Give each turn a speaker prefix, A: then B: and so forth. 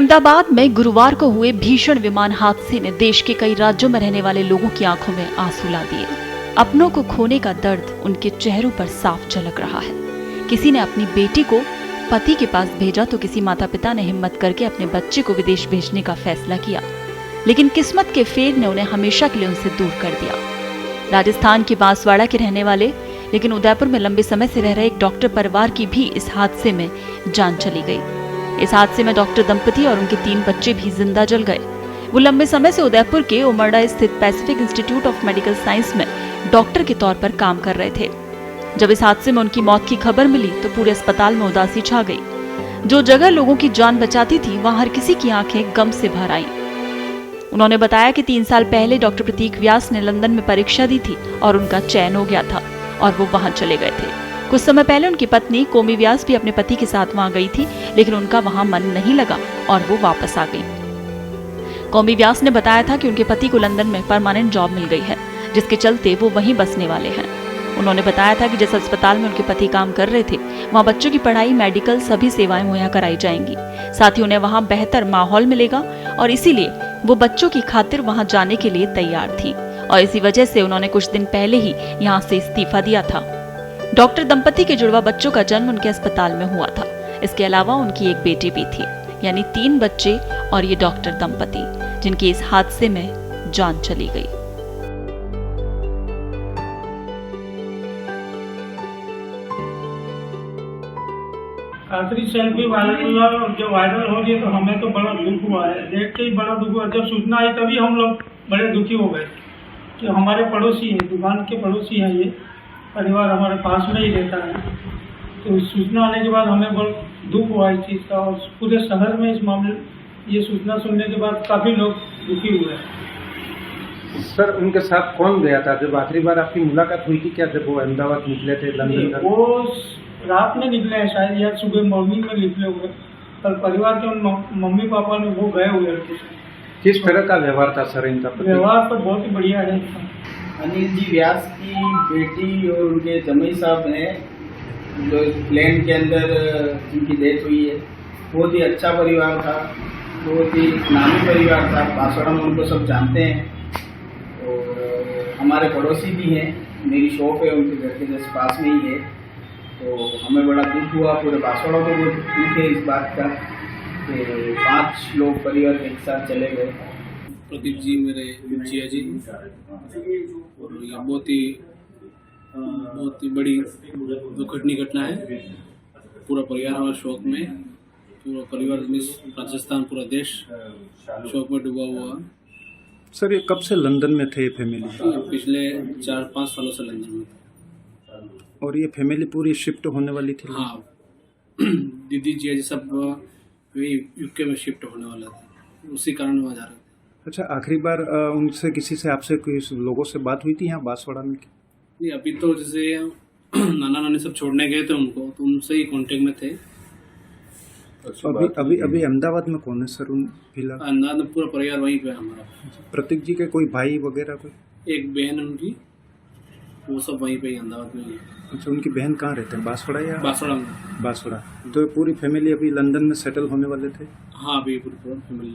A: अहमदाबाद में गुरुवार को हुए भीषण विमान हादसे ने देश के कई राज्यों में रहने वाले लोगों की आंखों में आंसू ला दिए। अपनों को खोने का दर्द उनके चेहरों पर साफ झलक रहा है। किसी ने अपनी बेटी को पति के पास भेजा तो किसी माता पिता ने हिम्मत करके अपने बच्चे को विदेश भेजने का फैसला किया, लेकिन किस्मत के फेर ने उन्हें हमेशा के लिए उनसे दूर कर दिया। राजस्थान के बांसवाड़ा के रहने वाले लेकिन उदयपुर में लंबे समय से रह रहे एक डॉक्टर परिवार की भी इस हादसे में जान चली गई। इस हादसे में डॉक्टर दंपति और उनके 3 बच्चे भी जिंदा जल गए। वो लंबे समय से उदयपुर के उमरड़ा स्थित Pacific institute of medical science में डॉक्टर के तौर पर काम कर रहे थे। जब इस हादसे में उनकी मौत की खबर मिली तो पूरे अस्पताल में उदासी छा गई। जो जगह लोगों की जान बचाती थी वहां हर किसी की आंखें गम से भर आईं। उन्होंने बताया कि 3 साल पहले डॉक्टर प्रतीक व्यास ने लंदन में परीक्षा दी थी और उनका चयन हो गया था और वो वहां चले गए थे। कुछ समय पहले उनकी पत्नी कोमी व्यास भी अपने पति के साथ वहां गई थी, लेकिन उनका वहां मन नहीं लगा और वो वापस आ गई। कोमी व्यास ने बताया था कि उनके पति को लंदन में परमानेंट जॉब मिल गई है, जिसके चलते वो वहीं बसने वाले हैं। उन्होंने बताया था कि जिस अस्पताल में उनके पति काम कर रहे थे वहां बच्चों की पढ़ाई, मेडिकल सभी सेवाएं मुहैया कराई जाएंगी। साथ ही उन्हें वहां बेहतर माहौल मिलेगा और इसीलिए वो बच्चों की खातिर वहां जाने के लिए तैयार थी और इसी वजह से उन्होंने कुछ दिन पहले ही यहाँ से इस्तीफा दिया था। डॉक्टर दंपति के जुड़वा बच्चों का जन्म उनके अस्पताल में हुआ था। इसके अलावा उनकी एक बेटी भी थी, यानी 3 बच्चे और ये डॉक्टर दंपति, जिनकी इस हादसे में जान चली गई।
B: आखिरी सेल्फी वायरल जो वायरल हो रही है तो हमें तो बड़ा दुख हुआ है, देख के ही बड़ा दुख हुआ। जब सूचना आई तभी हम लोग बड़े दुखी हो गए कि हमारे पड़ोसी है, दुकान के पड़ोसी है, ये परिवार हमारे पास में ही रहता है। तो सूचना आने के बाद हमें बहुत दुख हुआ इस चीज़ का और पूरे शहर में इस मामले ये सूचना सुनने के बाद काफ़ी लोग दुखी हुए।
C: सर, उनके साथ कौन गया था जब आखिरी बार आपकी मुलाकात हुई थी? क्या जब वो अहमदाबाद निकले थे लंदन का?
B: वो रात में निकले हैं शायद, या सुबह मॉर्निंग में निकले हुए। पर परिवार के उन मम्मी पापा ने वो गए हुए थे।
C: किस तरह का व्यवहार था सर इनका?
B: व्यवहार तो बहुत ही बढ़िया है।
D: अनिल जी व्यास की बेटी और उनके जमाई साहब हैं जो प्लेन के अंदर जिनकी डेथ हुई है। बहुत ही अच्छा परिवार था, बहुत ही नामी परिवार था। बांसवाड़ा में उनको सब जानते हैं और हमारे पड़ोसी भी हैं। मेरी शॉप है उनके घर के जस्ट पास में ही है। तो हमें बड़ा दुख हुआ, पूरे बांसवाड़ा को बहुत दुख है इस बात का कि 5 लोग परिवार के एक साथ चले गए।
E: प्रदीप जी मेरे जिया जी, और ये बहुत ही बड़ी दुर्घटनी घटना है। पूरा परिवार हमारे शोक में, पूरा परिवार राजस्थान, पूरा देश शोक में डूबा हुआ।
C: सर, ये कब से लंदन में थे फैमिली?
E: पिछले 4-5 सालों से लंदन में थे।
C: और ये फैमिली पूरी शिफ्ट होने वाली थी?
E: हाँ, दीदी जिया जी सब यूके में शिफ्ट होने वाला था, उसी कारण वहाँ जा रहे थे।
C: अच्छा, आखिरी बार उनसे किसी से आपसे किसी लोगों से बात हुई थी यहाँ बांसवाड़ा में?
E: नहीं, अभी तो जैसे नाना नानी सब छोड़ने गए थे उनको, तो उनसे ही कांटेक्ट में थे।
C: अभी अहमदाबाद में कौन है सर उन फिलहाल?
E: अहमदाबाद में पूरा परिवार वहीं पे है हमारा।
C: प्रतीक जी के कोई भाई वगैरह कोई?
E: एक बहन उनकी, वो सब वहीं पे ही अहमदाबाद में ही है।
C: अच्छा, उनकी बहन कहाँ रहते हैं? बांसवाड़ा या?
E: बांसवाड़ा में।
C: बांसवाड़ा। तो पूरी फैमिली अभी लंदन में सेटल होने वाले थे?
E: हाँ, अभी पूरी फैमिली